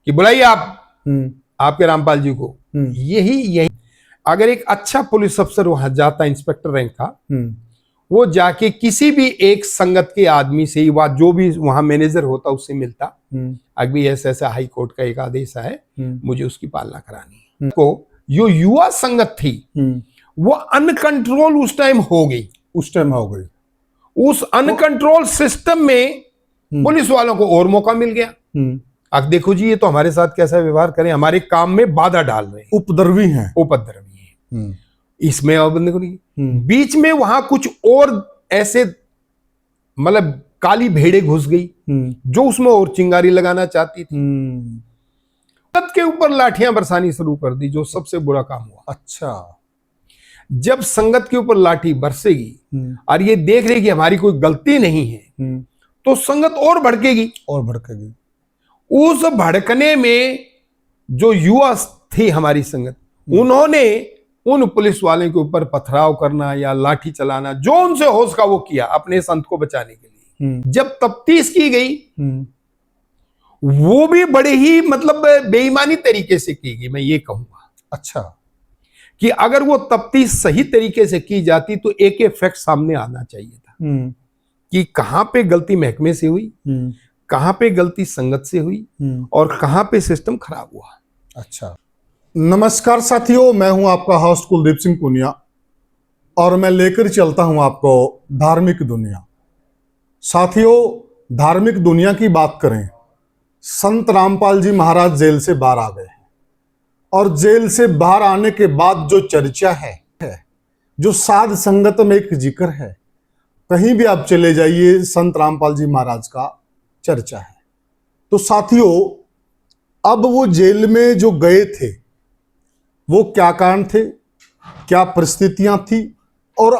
कि बुलाइए आप आपके रामपाल जी को। यही अगर एक अच्छा पुलिस अफसर वहां जाता, इंस्पेक्टर रैंक का, वो जाके किसी भी एक संगत के आदमी से या जो भी वहां मैनेजर होता उससे मिलता, अभी ऐसा हाई कोर्ट का एक आदेश है, मुझे उसकी पालना करानी है। को जो युवा संगत थी वो अनकंट्रोल उस टाइम हो गई। उस अनकंट्रोल सिस्टम में पुलिस वालों को और मौका मिल गया। अब देखो जी, ये तो हमारे साथ कैसा व्यवहार करें, हमारे काम में बाधा डाल रहे हैं, उपद्रवी हैं। इसमें और बंदे को नहीं, बीच में वहां कुछ और ऐसे मतलब काली भेड़े घुस गई जो उसमें और चिंगारी लगाना चाहती थी। संगत के ऊपर लाठियां बरसानी शुरू कर दी, जो सबसे बुरा काम हुआ। अच्छा, जब संगत के ऊपर लाठी बरसेगी और ये देख रही कि हमारी कोई गलती नहीं है, तो संगत और भड़केगी। उस भड़कने में जो युवा थी हमारी संगत, उन्होंने उन पुलिस वाले के ऊपर पथराव करना या लाठी चलाना, जो उनसे हो सका वो किया अपने संत को बचाने के लिए। जब तफ्तीश की गई, वो भी बड़े ही मतलब बेईमानी तरीके से की गई, मैं ये कहूंगा। अच्छा, कि अगर वो तफ्तीश सही तरीके से की जाती तो एक फैक्ट सामने आना चाहिए था कि कहां पे गलती महकमे से हुई, कहां पे गलती संगत से हुई और कहां पे सिस्टम खराब हुआ। अच्छा, नमस्कार साथियों, मैं हूं आपका होस्ट कुलदीप सिंह पुनिया और मैं लेकर चलता हूं आपको धार्मिक दुनिया। साथियों, धार्मिक दुनिया की बात करें, संत रामपाल जी महाराज जेल से बाहर आ गए हैं और जेल से बाहर आने के बाद जो चर्चा है, जो साध संगत में एक जिक्र है, कहीं भी आप चले जाइए संत रामपाल जी महाराज का चर्चा है। तो साथियों, अब वो जेल में जो गए थे वो क्या कारण थे, क्या परिस्थितियां थी और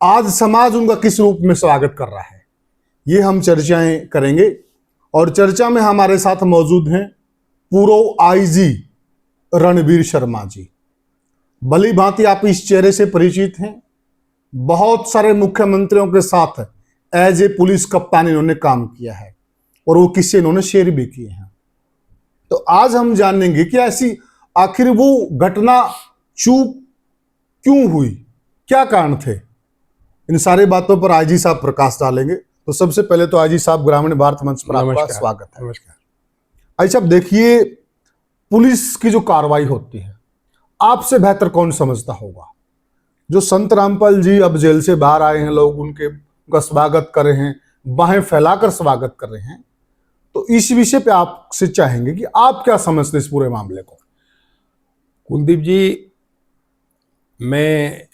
आज समाज उनका किस रूप में स्वागत कर रहा है, ये हम चर्चाएं करेंगे। और चर्चा में हमारे साथ मौजूद हैं पूर्व आईजी रणबीर शर्मा जी। भली भांति आप इस चेहरे से परिचित हैं, बहुत सारे मुख्यमंत्रियों के साथ एज ए पुलिस कप्तान इन्होंने काम किया है और वो किस्से इन्होंने शेयर भी किए हैं। तो आज हम जानेंगे कि ऐसी आखिर वो घटना चूक क्यों हुई, क्या कारण थे। इन सारी बातों पर आईजी साहब प्रकाश डालेंगे। तो सबसे पहले तो आईजी साहब, ग्रामीण भारत मंच पर आपका स्वागत है। नमस्कार। आईजी साहब, देखिए, पुलिस की जो कार्रवाई होती है आपसे बेहतर कौन समझता होगा। जो संत रामपाल जी अब जेल से बाहर आए हैं, लोग उनका स्वागत कर रहे हैं, बाहें फैलाकर स्वागत कर रहे हैं, तो इस विषय पे आपसे चाहेंगे कि आप क्या समझते इस पूरे मामले को। कुलदीप जी, मैं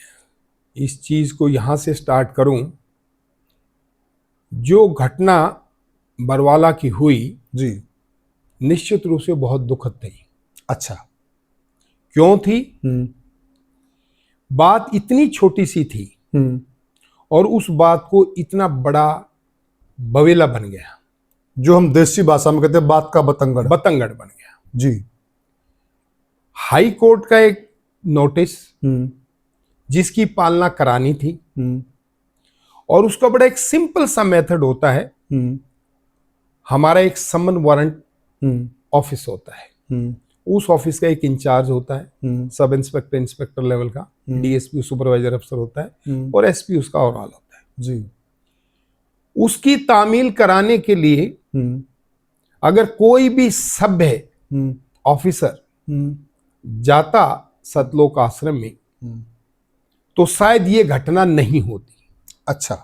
इस चीज को यहां से स्टार्ट करूं, जो घटना बरवाला की हुई जी, निश्चित रूप से बहुत दुखद थी। अच्छा, क्यों थी? बात इतनी छोटी सी थी और उस बात को इतना बड़ा बवेला बन गया, जो हम देसी भाषा में कहते हैं बात का बतंगड़ बन गया जी। हाई कोर्ट का एक नोटिस जिसकी पालना करानी थी, और उसका बड़ा एक सिंपल सा मेथड होता है। हमारा एक समन वारंट ऑफिस होता है, उस ऑफिस का एक इंचार्ज होता है, सब इंस्पेक्टर, इंस्पेक्टर लेवल का, डीएसपी सुपरवाइजर अफसर होता है और एसपी उसका ओवरऑल होता है जी। उसकी तामील कराने के लिए अगर कोई भी सभ्य ऑफिसर जाता सतलोक आश्रम में तो शायद ये घटना नहीं होती। अच्छा,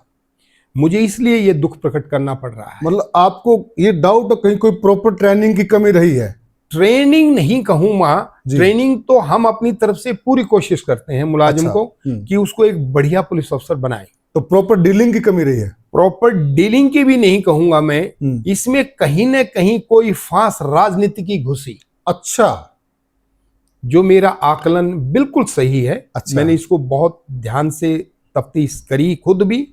मुझे इसलिए ये दुख प्रकट करना पड़ रहा है। मतलब आपको ये डाउट है कहीं कोई प्रॉपर ट्रेनिंग की कमी रही है। ट्रेनिंग नहीं कहूंगा, ट्रेनिंग तो हम अपनी तरफ से पूरी कोशिश करते हैं मुलाजिम को कि उसको एक बढ़िया पुलिस अफसर बनाए। तो प्रॉपर डीलिंग की कमी रही है। प्रॉपर डीलिंग की भी नहीं कहूंगा मैं, इसमें कहीं ना कहीं कोई फांस राजनीति की घुसी। अच्छा, जो मेरा आकलन बिल्कुल सही है। अच्छा। मैंने इसको बहुत ध्यान से तफ्तीश करी, खुद भी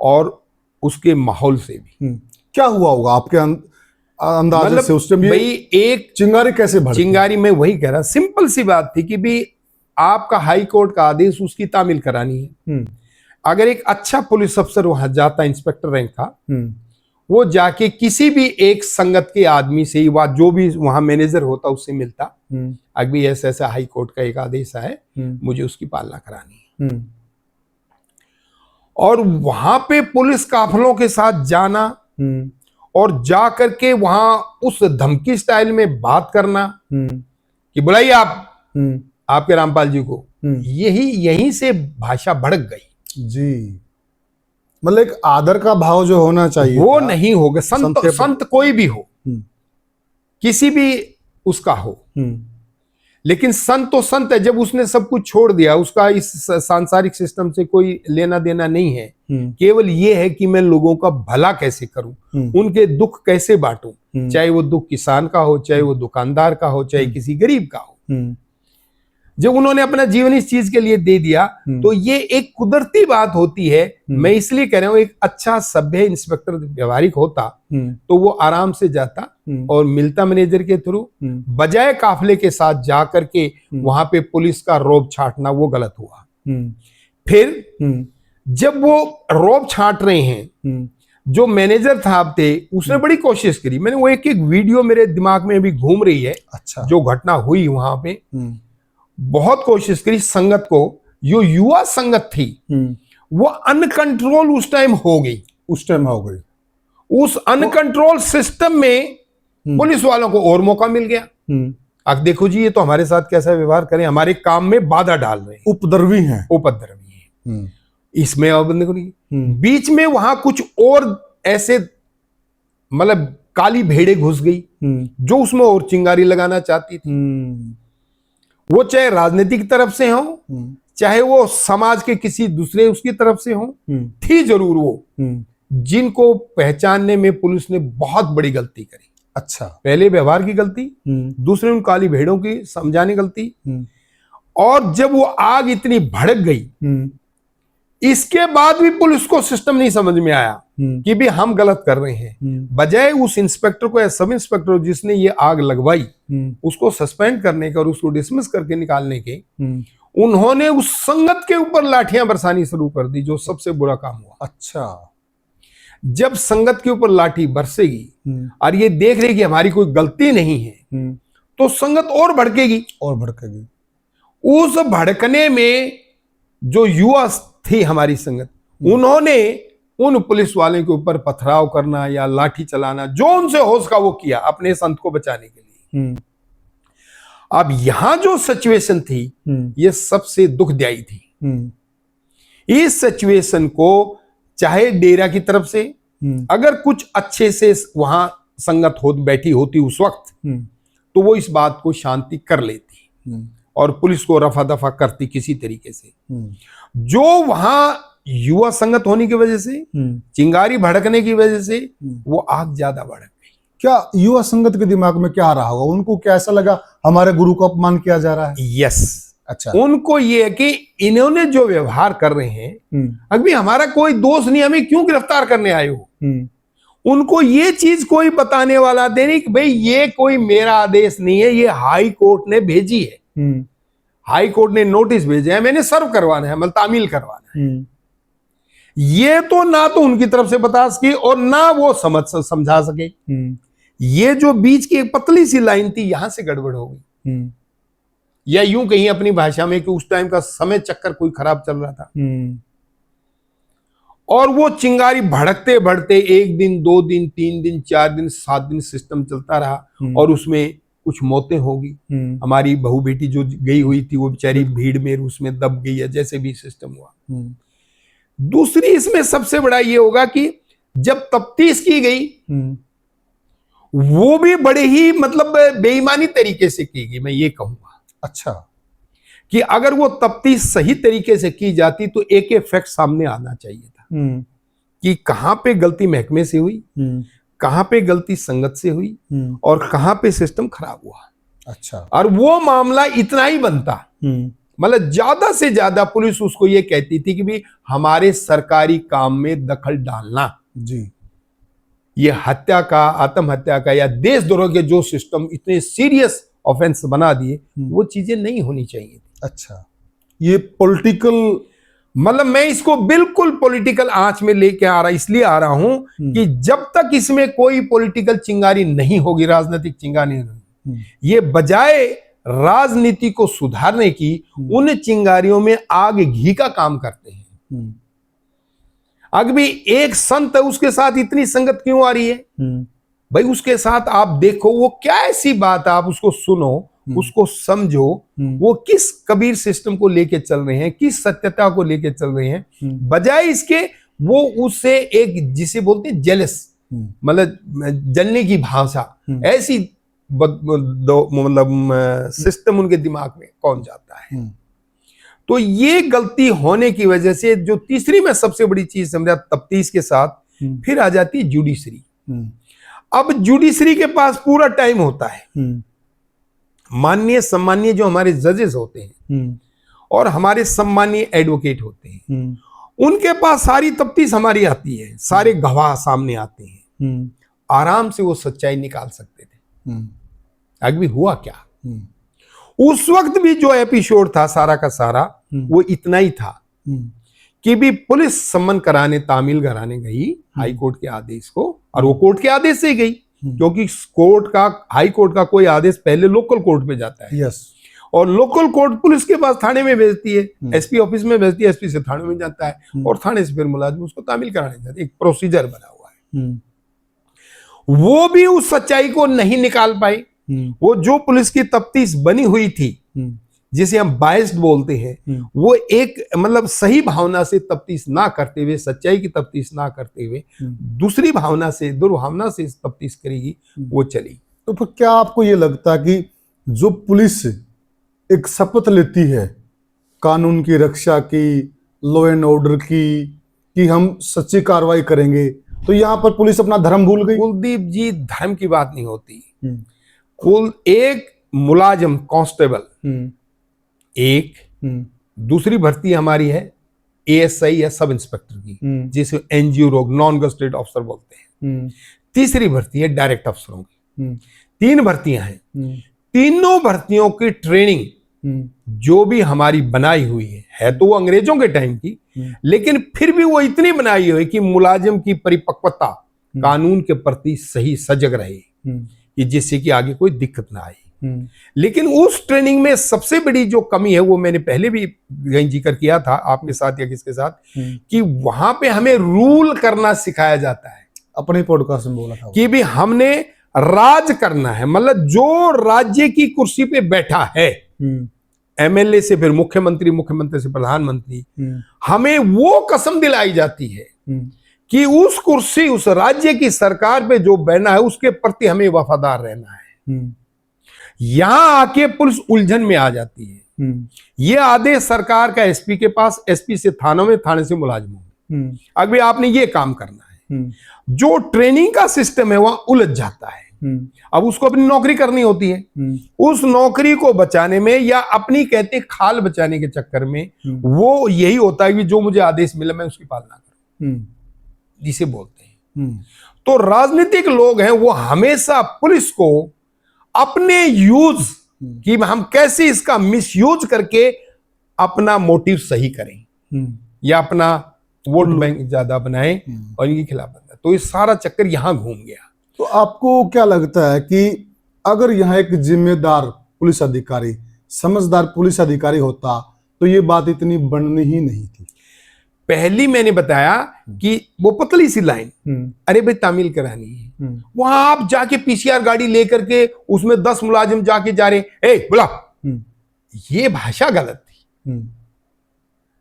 और उसके माहौल से भी। क्या हुआ होगा आपके अंदाजे मतलब से उस टाइम? भाई एक चिंगारी कैसे भड़की? चिंगारी में वही कह रहा, सिंपल सी बात थी कि भी आपका हाई कोर्ट का आदेश, उसकी तामील करानी है। अगर एक अच्छा पुलिस अफसर वहां जाता, इंस्पेक्टर रैंक का, वो जाके किसी भी एक संगत के आदमी से ही बात, जो भी वहां मैनेजर होता उससे मिलता, अभी ऐसा ऐसा हाई कोर्ट का एक आदेश है, मुझे उसकी पालना करानी है। और वहां पे पुलिस काफिलों के साथ जाना और जा करके वहां उस धमकी स्टाइल में बात करना कि बुलाइए आप आपके रामपाल जी को, यहीं से भाषा भड़क गई जी। मतलब एक आदर का भाव जो होना चाहिए वो नहीं होगा। संत कोई भी हो, किसी भी उसका हो, लेकिन संत तो संत है। जब उसने सब कुछ छोड़ दिया, उसका इस सांसारिक सिस्टम से कोई लेना देना नहीं है, केवल ये है कि मैं लोगों का भला कैसे करूं, उनके दुख कैसे बांटूं, चाहे वो दुख किसान का हो, चाहे वो दुकानदार का हो, चाहे किसी गरीब का हो। जब उन्होंने अपना जीवन इस चीज के लिए दे दिया, तो ये एक कुदरती बात होती है। मैं इसलिए कह रहा हूं, एक अच्छा सभ्य इंस्पेक्टर व्यवहारिक होता तो वो आराम से जाता और मिलता मैनेजर के थ्रू, बजाय काफले के साथ जा करके वहां पे पुलिस का रौब छाटना, वो गलत हुआ। फिर जब वो रौब छाट रहे हैं, जो मैनेजर साहब थे उसने बड़ी कोशिश करी। मैंने वो एक वीडियो मेरे दिमाग में भी घूम रही है, अच्छा, जो घटना हुई वहां पे, बहुत कोशिश करी संगत को, जो युवा संगत थी वो अनकंट्रोल उस टाइम हो गई। उस अनकंट्रोल सिस्टम में पुलिस वालों को और मौका मिल गया। अब देखो जी, ये तो हमारे साथ कैसा व्यवहार करें, हमारे काम में बाधा डाल रहे हैं, उपद्रवी हैं। इसमें अब देखो, बीच में वहां कुछ और ऐसे मतलब काली भेड़े घुस गई जो उसमें और चिंगारी लगाना चाहती थी। वो चाहे राजनीतिक तरफ से हो, चाहे वो समाज के किसी दूसरे उसकी तरफ से हो, थी जरूर वो, जिनको पहचानने में पुलिस ने बहुत बड़ी गलती करी। अच्छा, पहले व्यवहार की गलती, दूसरे उन काली भेड़ों की समझाने गलती, और जब वो आग इतनी भड़क गई, इसके बाद भी पुलिस को सिस्टम नहीं समझ में आया कि भी हम गलत कर रहे हैं। बजाय उस इंस्पेक्टर को या सब इंस्पेक्टर जिसने ये आग लगवाई, उसको सस्पेंड करने का और उसको डिसमिस करके निकालने के, उन्होंने उस संगत के ऊपर लाठियां बरसानी शुरू कर दी, जो सबसे बुरा काम हुआ। अच्छा, जब संगत के ऊपर लाठी बरसेगी और ये देख रही कि हमारी कोई गलती नहीं है, तो संगत और भड़केगी। उस भड़कने में जो युवा थी हमारी संगत, उन्होंने उन पुलिस वाले के ऊपर पथराव करना या लाठी चलाना, जो उनसे हो सका वो किया अपने संत को बचाने के लिए। अब यहां जो सिचुएशन थी, ये सबसे दुखदायी थी। इस सिचुएशन को चाहे डेरा की तरफ से अगर कुछ अच्छे से वहां संगत बैठी होती उस वक्त, तो वो इस बात को शांति कर लेती और पुलिस को रफा दफा करती किसी तरीके से। जो वहां युवा संगत होने की वजह से, चिंगारी भड़कने की वजह से वो आग ज्यादा भड़क गई। क्या युवा संगत के दिमाग में क्या रहा होगा? उनको कैसा लगा हमारे गुरु को अपमान किया जा रहा है? यस, अच्छा, उनको ये है कि इन्होंने जो व्यवहार कर रहे हैं, अभी हमारा कोई दोष नहीं, हमें क्यों गिरफ्तार करने आए हो? उनको ये चीज कोई बताने वाला दे नहीं कि भाई ये कोई मेरा आदेश नहीं है, ये हाई कोर्ट ने भेजी है। हाई कोर्ट ने नोटिस भेजे है, मैंने सर्व करवाना है, मतलब तामील करवाना है। ये तो ना तो उनकी तरफ से बता सके और ना वो समझा सके। ये जो बीच की एक पतली सी लाइन थी, यहां से गड़बड़ हो गई, या यूं कहीं अपनी भाषा में कि उस टाइम का समय चक्कर कोई खराब चल रहा था, और वो चिंगारी भड़कते भड़कते 1 दिन 2 दिन 3 दिन 4 दिन 7 दिन सिस्टम चलता रहा, और उसमें कुछ मौतें होगी। हमारी बहू बेटी जो गई हुई थी, वो बेचारी भीड़ में उसमें दब गई है, जैसे भी सिस्टम हुआ। दूसरी इसमें सबसे बड़ा ये होगा कि जब तफ्तीश की गई, वो भी बड़े ही मतलब बेईमानी तरीके से की गई, मैं ये कहूंगा। अच्छा, कि अगर वो तफ्तीश सही तरीके से की जाती तो एक फैक्ट सामने आना चाहिए था कि कहां पे गलती महकमे से हुई, कहां पे गलती संगत से हुई, और कहां पे सिस्टम खराब हुआ। अच्छा, और वो मामला इतना ही बनता, मतलब ज्यादा से ज्यादा पुलिस उसको ये कहती थी कि भी हमारे सरकारी काम में दखल डालना जी, ये हत्या का, आत्महत्या का या देशद्रोह के जो सिस्टम इतने सीरियस ऑफेंस बना दिए, वो चीजें नहीं होनी चाहिए। अच्छा, ये पॉलिटिकल मतलब मैं इसको बिल्कुल पॉलिटिकल आंच में लेके आ रहा, इसलिए आ रहा हूं कि जब तक इसमें कोई पॉलिटिकल चिंगारी नहीं होगी, राजनीतिक चिंगारी नहीं, ये बजाय राजनीति को सुधारने की उन चिंगारियों में आग घी का काम करते हैं। अगर भी एक संत है, उसके साथ इतनी संगत क्यों आ रही है भाई? उसके साथ आप देखो वो क्या ऐसी बात है, आप उसको सुनो, उसको समझो, वो किस कबीर सिस्टम को लेके चल रहे हैं, किस सत्यता को लेके चल रहे हैं, बजाय इसके वो उससे एक जिसे बोलते हैं जेलस, मतलब जलने की भाषा, ऐसी मतलब सिस्टम उनके दिमाग में कौन जाता है। तो ये गलती होने की वजह से जो तीसरी में सबसे बड़ी चीज समझा, तफ्तीश के साथ फिर आ जाती है जुडिशरी। अब जुडिशरी के पास पूरा टाइम होता है, माननीय सम्मानीय जो हमारे जजेस होते हैं और हमारे सम्मानीय एडवोकेट होते हैं, उनके पास सारी तफ्तीश हमारी आती है, सारे गवाह सामने आते हैं, आराम से वो सच्चाई निकाल सकते थे। अगर भी हुआ क्या, उस वक्त भी जो एपिसोड था सारा का सारा वो इतना ही था कि भी पुलिस सम्मन कराने तामील कराने गई हाई कोर्ट के आदेश को, और वो कोर्ट के आदेश से ही गई, क्योंकि कोर्ट का, हाई कोर्ट का कोई आदेश पहले लोकल कोर्ट में जाता है। यस। और लोकल कोर्ट पुलिस के पास थाने में भेजती है, एसपी ऑफिस में भेजती है, एसपी से थाने में जाता है, और थाने से फिर मुलाजिम उसको तामील कराने जाते, एक प्रोसीजर बना हुआ है। वो भी उस सच्चाई को नहीं निकाल पाई। वो जो पुलिस की तफ्तीश बनी हुई थी, जिसे हम बायस्ड बोलते हैं, वो एक मतलब सही भावना से तफ्तीश ना करते हुए, सच्चाई की तफ्तीश ना करते हुए दूसरी भावना से, दुर्भावना से तफ्तीश करेगी, वो चली। तो फिर क्या आपको ये लगता है कि जो पुलिस एक शपथ लेती है कानून की रक्षा की, लॉ एंड ऑर्डर की, कि हम सच्ची कार्रवाई करेंगे, तो यहाँ पर पुलिस अपना धर्म भूल गई? कुलदीप जी, धर्म की बात नहीं होती। कुल एक मुलाजिम कांस्टेबल, एक दूसरी भर्ती हमारी है एएसआई या सब इंस्पेक्टर की, जिसे एनजीओ रोग नॉन गजेटेड ऑफिसर बोलते हैं। तीसरी भर्ती है डायरेक्ट अफसरों की। 3 भर्तियां हैं। तीनों भर्तियों की ट्रेनिंग जो भी हमारी बनाई हुई है तो वो अंग्रेजों के टाइम की, लेकिन फिर भी वो इतनी बनाई हुई कि मुलाजिम की परिपक्वता कानून के प्रति सही सजग रहे, कि जिससे कि आगे कोई दिक्कत ना आए। लेकिन उस ट्रेनिंग में सबसे बड़ी जो कमी है, वो मैंने पहले भी जिक्र किया था आपके साथ या किसके साथ, कि वहां पे हमें रूल करना सिखाया जाता है। अपने पॉडकास्ट में बोला था कि भी हमने राज करना है, मतलब जो राज्य की कुर्सी पे बैठा है, एमएलए से फिर मुख्यमंत्री, मुख्यमंत्री से प्रधानमंत्री, हमें वो कसम दिलाई जाती है कि उस कुर्सी, उस राज्य की सरकार पे जो बैठना है, उसके प्रति हमें वफादार रहना है। यहां आके पुलिस उलझन में आ जाती है। ये आदेश सरकार का एसपी के पास, एसपी से थानों में, थाने से मुलाजिमों में, अभी आपने ये काम करना है। जो ट्रेनिंग का सिस्टम है वहां उलझ जाता है। अब उसको अपनी नौकरी करनी होती है, उस नौकरी को बचाने में या अपनी कहते खाल बचाने के चक्कर में वो यही होता है कि जो मुझे आदेश मिला मैं उसकी पालना करूं, जिसे बोलते हैं। तो राजनीतिक लोग हैं वो हमेशा पुलिस को अपने यूज कि हम कैसे इसका मिसयूज करके अपना मोटिव सही करें या अपना वोट बैंक ज्यादा बनाएं और इनके खिलाफ बनना। तो ये सारा चक्कर यहां घूम गया। तो आपको क्या लगता है कि अगर यहाँ एक जिम्मेदार पुलिस अधिकारी, समझदार पुलिस अधिकारी होता तो ये बात इतनी बननी ही नहीं थी? पहली मैंने बताया कि वो पतली सी लाइन, अरे भाई तामील करानी है, वहां आप जाके पीसीआर गाड़ी लेकर के उसमें 10 मुलाजिम जाके जा रहे, ए बुला, ये भाषा गलत थी।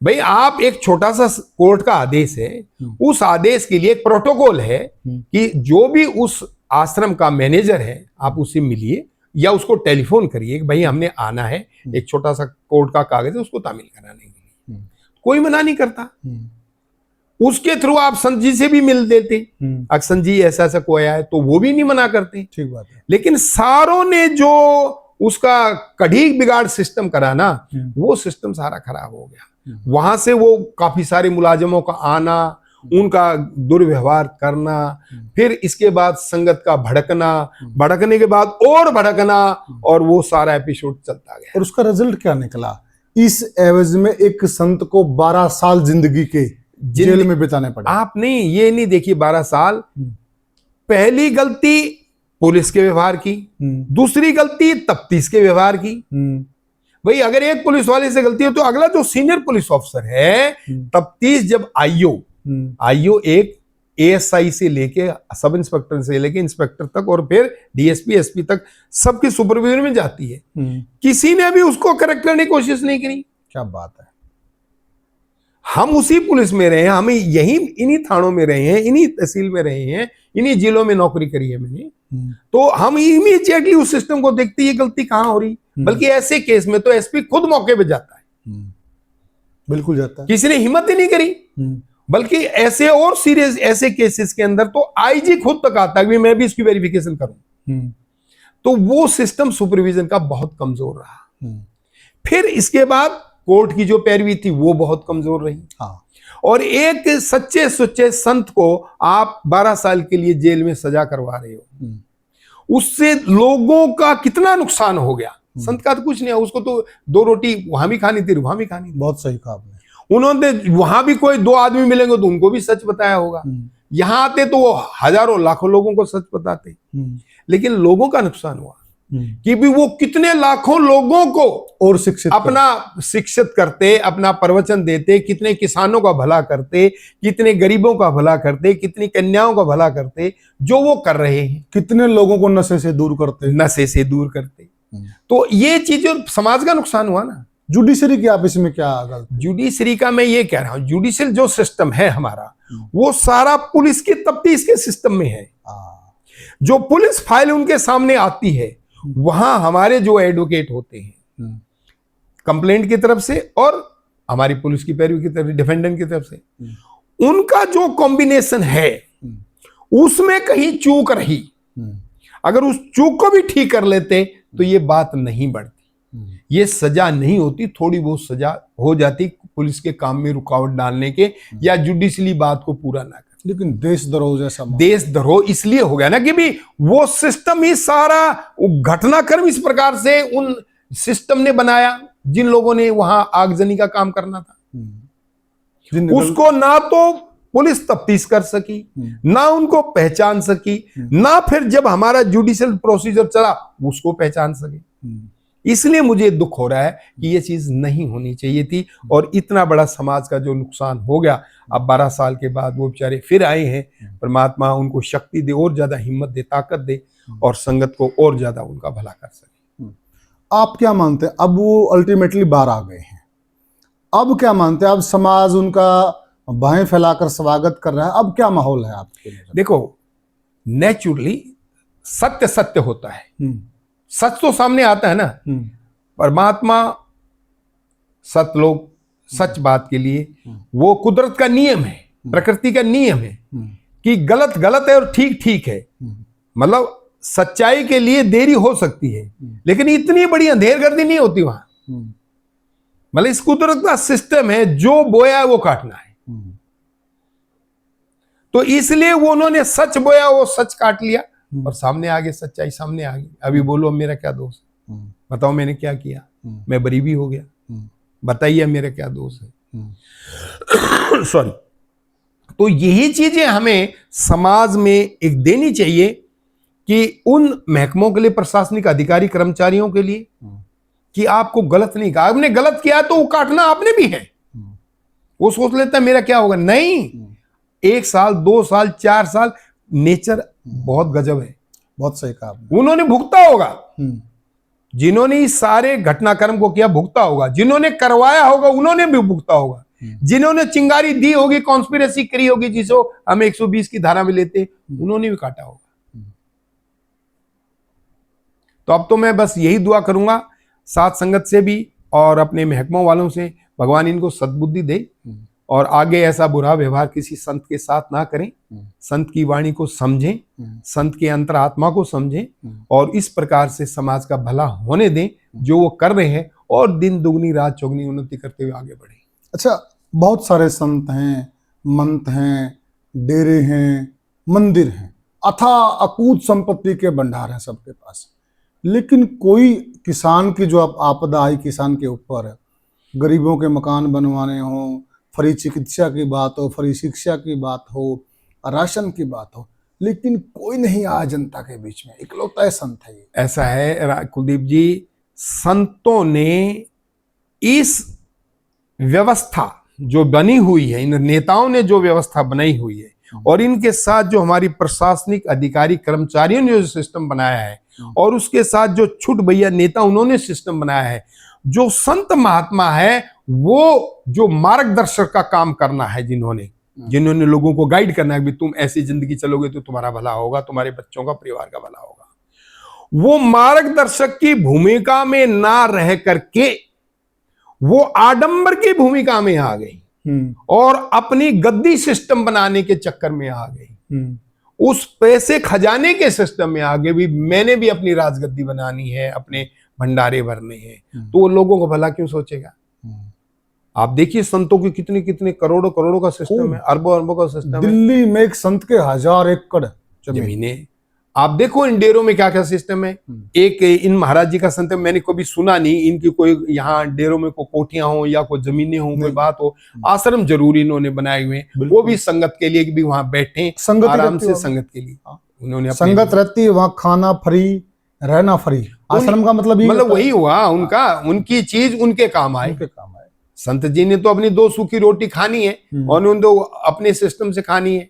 भाई आप एक छोटा सा कोर्ट का आदेश है, उस आदेश के लिए एक प्रोटोकॉल है कि जो भी उस आश्रम का मैनेजर है आप उससे मिलिए या उसको टेलीफोन करिए कि भाई हमने आना है, एक छोटा सा कोर्ट का कागज है उसको तामील कराने के लिए। कोई मना नहीं करता। उसके थ्रू आप संत जी से भी मिल देते, अक्सन जी ऐसा ऐसा कोई आया है, तो वो भी नहीं मना करते। ठीक बात है। लेकिन सारों ने जो उसका कड़ी बिगाड़ सिस्टम करा ना, वो सिस्टम सारा खराब हो गया। वहां से वो काफी सारे मुलाजिमों का आना, उनका दुर्व्यवहार करना, फिर इसके बाद संगत का भड़कना, भड़कने के बाद और भड़कना, और वो सारा एपिसोड चलता गया। और उसका रिजल्ट क्या निकला इस एवज में एक संत को 12 साल जिंदगी के जेल में बिताने पड़े। आप नहीं, ये नहीं देखिए 12 साल। पहली गलती पुलिस के व्यवहार की, दूसरी गलती तफ्तीश के व्यवहार की। भाई अगर एक पुलिस वाले से गलती हो तो अगला जो सीनियर पुलिस ऑफिसर है, तफ्तीश जब आईओ एक एएसआई से लेके सब इंस्पेक्टर से लेके इंस्पेक्टर तक और फिर डीएसपी एसपी तक सबकी सुपरविजन में जाती है, किसी ने भी उसको करेक्ट करने की कोशिश नहीं करी। क्या बात है। हम उसी पुलिस में रहे हैं, हम यही इन्हीं थानों में रहे हैं, इन्हीं तहसील में रहे हैं, इन्हीं जिलों में नौकरी करी है मैंने, तो हम इमीडिएटली उस सिस्टम को देखते ये गलती कहां हो रही। बल्कि ऐसे केस में तो एसपी खुद मौके पे जाता है, बिल्कुल जाता है, किसी ने हिम्मत ही नहीं करी। बल्कि ऐसे और सीरियस ऐसे केसेस के अंदर तो आईजी खुद तक आता है कि मैं भी इसकी वेरिफिकेशन करूं। तो वो सिस्टम सुपरविजन का बहुत कमजोर रहा। फिर इसके बाद कोर्ट की जो पैरवी थी वो बहुत कमजोर रही। और एक सच्चे सुच्चे संत को आप 12 साल के लिए जेल में सजा करवा रहे हो, उससे लोगों का कितना नुकसान हो गया। संत का तो कुछ नहीं है, उसको तो 2 रोटी वहां भी खानी थी, वहां भी खानी थी। बहुत सही कहा आपने। उन्होंने वहां भी कोई 2 आदमी मिलेंगे तो उनको भी सच बताया होगा। यहां आते तो वो हजारों लाखों लोगों को सच बताते। लेकिन लोगों का नुकसान हुआ कि भी वो कितने लाखों लोगों को और शिक्षित शिक्षित करते, अपना प्रवचन देते, कितने किसानों का भला करते, कितने गरीबों का भला करते, कितनी कन्याओं का भला करते, जो वो कर रहे हैं। कितने लोगों को नशे से दूर करते। तो ये चीजें समाज का नुकसान हुआ ना। जुडिशरी की आप इसमें क्या गलती? जुडिशरी का मैं ये कह रहा हूं, जुडिशियल जो सिस्टम है हमारा वो सारा पुलिस की तफ्तीश के सिस्टम में है। जो पुलिस फाइल उनके सामने आती है वहां हमारे जो एडवोकेट होते हैं कंप्लेंट की तरफ से और हमारी पुलिस की पैरवी की तरफ, डिफेंडेंट की तरफ से, उनका जो कॉम्बिनेशन है उसमें कहीं चूक रही। अगर उस चूक को भी ठीक कर लेते तो ये बात नहीं बढ़ती, ये सजा नहीं होती। थोड़ी बहुत सजा हो जाती पुलिस के काम में रुकावट डालने के या जुडिशली बात को पूरा ना कर। लेकिन देशद्रोह जैसा देशद्रोह इसलिए हो गया ना कि भी वो सिस्टम ही सारा घटनाक्रम इस प्रकार से उन सिस्टम ने बनाया जिन लोगों ने वहां आगजनी का काम करना था, उसको ना तो पुलिस तफ्तीश कर सकी, ना उनको पहचान सकी, ना फिर जब हमारा जुडिशियल प्रोसीजर चला उसको पहचान सके। इसलिए मुझे दुख हो रहा है कि ये चीज नहीं होनी चाहिए थी और इतना बड़ा समाज का जो नुकसान हो गया। अब 12 साल के बाद वो बेचारे फिर आए हैं, परमात्मा उनको शक्ति दे, और ज्यादा हिम्मत दे, ताकत दे और संगत को और ज्यादा उनका भला कर सके। आप क्या मानते हैं, अब वो अल्टीमेटली बाहर आ गए हैं, अब क्या मानते हैं, अब समाज उनका बाहें फैलाकर स्वागत कर रहा है, अब क्या माहौल है आपके लिए? देखो, नेचुरली सत्य सत्य होता है, सच तो सामने आता है ना। परमात्मा सतलोक सच बात के लिए, वो कुदरत का नियम है, प्रकृति का नियम है कि गलत गलत है और ठीक ठीक है। मतलब सच्चाई के लिए देरी हो सकती है लेकिन इतनी बड़ी अंधेरगर्दी नहीं होती वहां। मतलब इस कुदरत का सिस्टम है, जो बोया है वो काटना है। तो इसलिए वो उन्होंने सच बोया, वो सच काट लिया और सामने आ गए, सच्चाई सामने आ गई। अभी बोलो मेरा क्या दोष है, बताओ मैंने क्या किया, मैं बरी भी हो गया, बताइए मेरा क्या दोष है। सॉरी। तो यही चीजें हमें समाज में एक देनी चाहिए कि उन महकमों के लिए, प्रशासनिक अधिकारी कर्मचारियों के लिए, कि आपको गलत नहीं कहा, आपने गलत किया तो वो काटना आपने भी है। वो सोच लेता है मेरा क्या होगा, नहीं, 1 साल 2 साल 4 साल, नेचर बहुत गजब है। बहुत सही कहा। उन्होंने भुगता होगा, जिन्होंने इस सारे घटनाक्रम को किया भुगता होगा, जिन्होंने करवाया होगा उन्होंने भी भुगता होगा, जिन्होंने चिंगारी दी होगी, कॉन्स्पिरेसी करी होगी, जिसको हम 120 की धारा में लेते, उन्होंने भी काटा होगा। तो अब तो मैं बस यही दुआ करूंगा साथ संगत से भी और अपने महकमों वालों से, भगवान इनको सद्बुद्धि दे और आगे ऐसा बुरा व्यवहार किसी संत के साथ ना करें। संत की वाणी को समझें, संत के अंतरात्मा को समझें और इस प्रकार से समाज का भला होने दें जो वो कर रहे हैं, और दिन दुगनी रात चौगनी उन्नति करते हुए आगे बढ़ें। अच्छा, बहुत सारे संत हैं, मंत हैं, डेरे हैं, मंदिर हैं, अथाह अकूत संपत्ति के भंडार हैं सबके पास, लेकिन कोई किसान की जो अब आपदा आई किसान के ऊपर है, गरीबों के मकान बनवाने हो, फ्री चिकित्सा की बात हो, फ्री शिक्षा की बात हो, राशन की बात हो, लेकिन कोई नहीं आया जनता के बीच में, इकलौता संत है ये। ऐसा है कुलदीप जी, संतों ने इस व्यवस्था जो बनी हुई है, इन नेताओं ने जो व्यवस्था बनाई हुई है, और इनके साथ जो हमारी प्रशासनिक अधिकारी कर्मचारियों ने जो सिस्टम बनाया है, और उसके साथ जो छुट भैया नेता उन्होंने सिस्टम बनाया है, जो संत महात्मा है वो जो मार्गदर्शक का काम करना है, जिन्होंने लोगों को गाइड करना है कि तुम ऐसी जिंदगी चलोगे तो तुम्हारा भला होगा, तुम्हारे बच्चों का, परिवार का भला होगा, वो मार्गदर्शक की भूमिका में ना रह करके वो आडंबर की भूमिका में आ गई और अपनी गद्दी सिस्टम बनाने के चक्कर में आ गई, उस पैसे खजाने के सिस्टम में आ गई। भी मैंने भी अपनी राजगद्दी बनानी है, अपने भंडारे भरने हैं, तो वो लोगों को भला क्यों सोचेगा? आप देखिए संतों की कितने कितने करोड़ों करोड़ों का सिस्टम है, अरबों अरबों का सिस्टम है। दिल्ली में एक संत के 1000 एकड़ जमीनें। आप देखो इन डेरों में क्या क्या सिस्टम है। एक इन महाराज जी का संत है, मैंने कभी सुना नहीं इनकी कोई यहाँ डेरों में कोई कोठियां हो या कोई जमीनें हो, कोई बात हो। आश्रम जरूर इन्होंने बनाए हुए हैं, वो भी संगत के लिए कि भी वहां बैठे आराम से, संगत के लिए उन्होंने संगत रहती है वहां, खाना फ्री, रहना फ्री। आश्रम का मतलब वही हुआ उनका, उनकी चीज उनके काम आए। संत जी ने तो अपनी 2 सूखी रोटी खानी है और उन्होंने तो अपने सिस्टम से खानी है।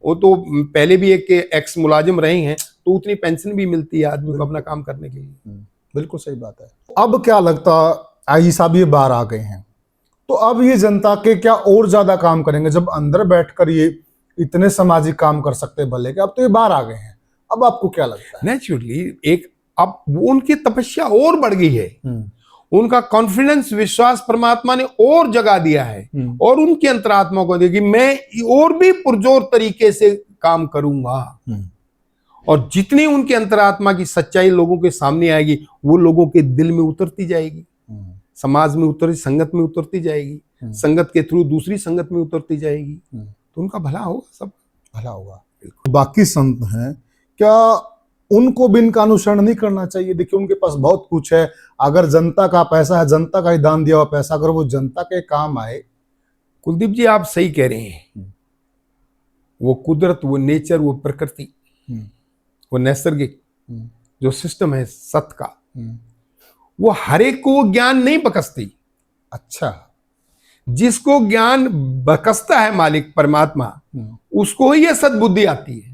वो तो पहले भी एक एक्स मुलाजिम रहे हैं, तो उतनी पेंशन भी मिलती है आदमी को अपना काम करने के लिए। बिल्कुल सही बात है। अब क्या लगता, आईजी साहब ये बाहर आ गए हैं, तो अब ये जनता के क्या और ज्यादा काम करेंगे? जब अंदर बैठकर ये इतने सामाजिक काम कर सकते भले के, अब तो ये बाहर आ गए हैं, अब आपको क्या लगता है? नेचुरली एक अब उनकी तपस्या और बढ़ गई है, उनका कॉन्फिडेंस, विश्वास परमात्मा ने और जगा दिया है, और उनकी अंतरात्मा को देखिए मैं और भी पुरजोर तरीके से काम करूंगा। और जितनी उनके अंतरात्मा की सच्चाई लोगों के सामने आएगी, वो लोगों के दिल में उतरती जाएगी, समाज में उतरती, संगत में उतरती जाएगी, संगत के थ्रू दूसरी संगत में उतरती जाएगी, तो उनका भला होगा, सब भला होगा। बाकी संत हैं, क्या उनको भी इनका अनुसरण नहीं करना चाहिए? देखिए उनके पास बहुत कुछ है, अगर जनता का पैसा है, जनता का ही दान दिया हुआ पैसा, अगर वो जनता के काम आए। कुलदीप जी आप सही कह रहे हैं, वो कुदरत, वो नेचर, वो प्रकृति, वो नैसर्गिक जो सिस्टम है सत का, वो हर एक को ज्ञान नहीं बकसती। अच्छा, जिसको ज्ञान बकसता है मालिक परमात्मा, उसको ही यह सद्बुद्धि आती है।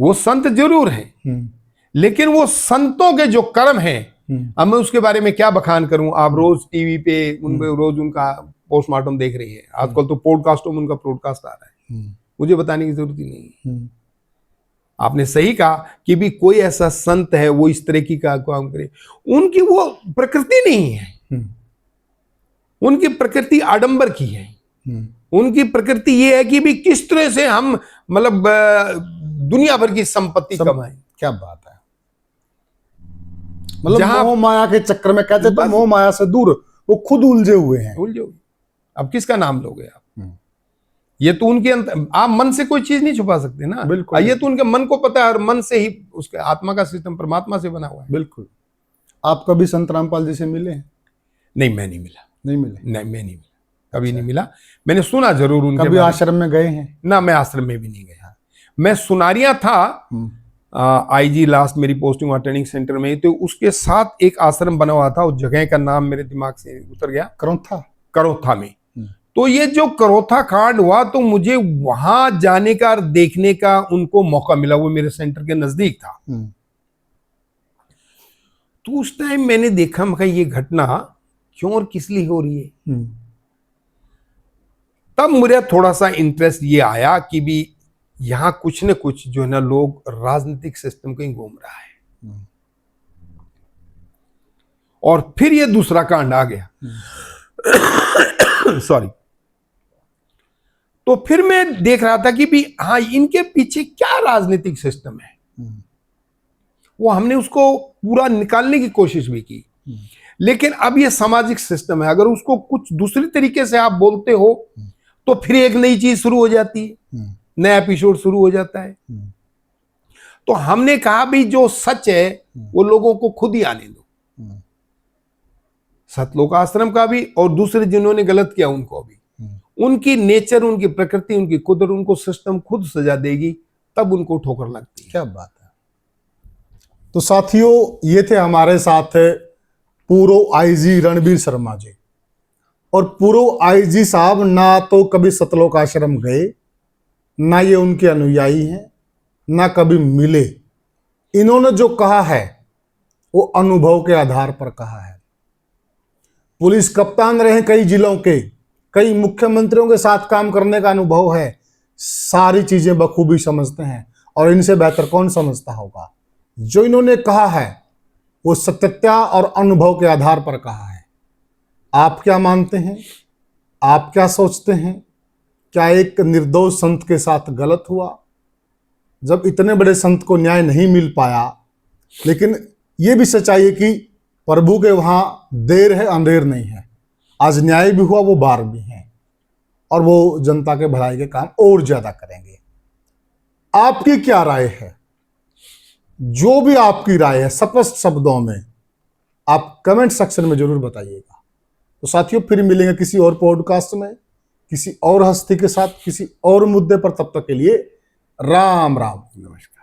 वो संत जरूर हैं, लेकिन वो संतों के जो कर्म हैं, अब मैं उसके बारे में क्या बखान करूं। आप रोज टीवी पे रोज उनका पोस्टमार्टम देख रही है, आजकल तो पॉडकास्टों में उनका प्रोडकास्ट आ रहा है, मुझे बताने की जरूरत ही नहीं है। आपने सही कहा कि भी कोई ऐसा संत है वो इस तरह की का काम करे, उनकी वो प्रकृति नहीं है, उनकी प्रकृति आडंबर की है। उनकी प्रकृति ये है कि भी किस तरह से हम मतलब दुनिया भर की संपत्ति कमाएं। क्या बात है, मतलब मोह माया के चक्कर में, कहते तो मोह माया से दूर, वो खुद उलझे हुए हैं। उलझे, अब किसका नाम लोगे आप? ये तो उनके आप मन से कोई चीज नहीं छुपा सकते ना। बिल्कुल, ये तो उनके मन को पता है, और मन से ही उसके आत्मा का सिस्टम परमात्मा से बना हुआ है। बिल्कुल। आप कभी संत रामपाल जी से मिले हैं? नहीं, मैं नहीं मिला। नहीं मिले? नहीं, मैं नहीं मिला, कभी नहीं मिला। मैंने सुना जरूर उनके। कभी आश्रम में गए हैं? ना, मैं आश्रम में भी नहीं गया। मैं सुनारिया था, आईजी लास्ट मेरी पोस्टिंग हुआ ट्रेनिंग सेंटर में, तो उसके साथ एक आश्रम बना हुआ था, उस जगह का नाम मेरे दिमाग से उतर गया। करोथा में। तो ये जो करोथा कांड हुआ, तो मुझे वहां जाने का, देखने का उनको मौका मिला, वो मेरे सेंटर के नजदीक था। तो उस टाइम मैंने देखा, मैं ये घटना क्यों और किस लिए हो रही है। तब मुझे थोड़ा सा इंटरेस्ट ये आया कि भी यहां कुछ न कुछ जो है ना, लोग राजनीतिक सिस्टम कहीं घूम रहा है। और फिर ये दूसरा कांड आ गया। सॉरी। तो फिर मैं देख रहा था कि भी हाँ, इनके पीछे क्या राजनीतिक सिस्टम है। वो हमने उसको पूरा निकालने की कोशिश भी की, लेकिन अब ये सामाजिक सिस्टम है, अगर उसको कुछ दूसरी तरीके से आप बोलते हो तो फिर एक नई चीज शुरू हो जाती है, नया एपिसोड शुरू हो जाता है। तो हमने कहा भी जो सच है वो लोगों को खुद ही आने दो। सतलोक आश्रम का भी और दूसरे जिन्होंने गलत किया उनको भी। उनकी नेचर, उनकी प्रकृति, उनकी कुदरत, उनको सिस्टम खुद सजा देगी, तब उनको ठोकर लगती है। क्या बात है। तो साथियों, ये थे हमारे साथ पूर्व आईजी रणबीर शर्मा जी। और पूर्व आईजी साहब ना तो कभी सतलोक आश्रम गए, ना ये उनके अनुयायी हैं, ना कभी मिले। इन्होंने जो कहा है वो अनुभव के आधार पर कहा है। पुलिस कप्तान रहे कई जिलों के, कई मुख्यमंत्रियों के साथ काम करने का अनुभव है, सारी चीजें बखूबी समझते हैं और इनसे बेहतर कौन समझता होगा। जो इन्होंने कहा है वो सत्यता और अनुभव के आधार पर कहा है। आप क्या मानते हैं? आप क्या सोचते हैं? क्या एक निर्दोष संत के साथ गलत हुआ? जब इतने बड़े संत को न्याय नहीं मिल पाया, लेकिन यह भी सच्चाई है कि प्रभु के वहां देर है अंधेर नहीं है। आज न्याय भी हुआ, वो बार भी हैं और वो जनता के भलाई के काम और ज्यादा करेंगे। आपकी क्या राय है? जो भी आपकी राय है स्पष्ट शब्दों में आप कमेंट सेक्शन में जरूर बताइएगा। तो साथियों, फिर मिलेंगे किसी और पॉडकास्ट में, किसी और हस्ती के साथ, किसी और मुद्दे पर। तब तक के लिए राम राम, नमस्कार।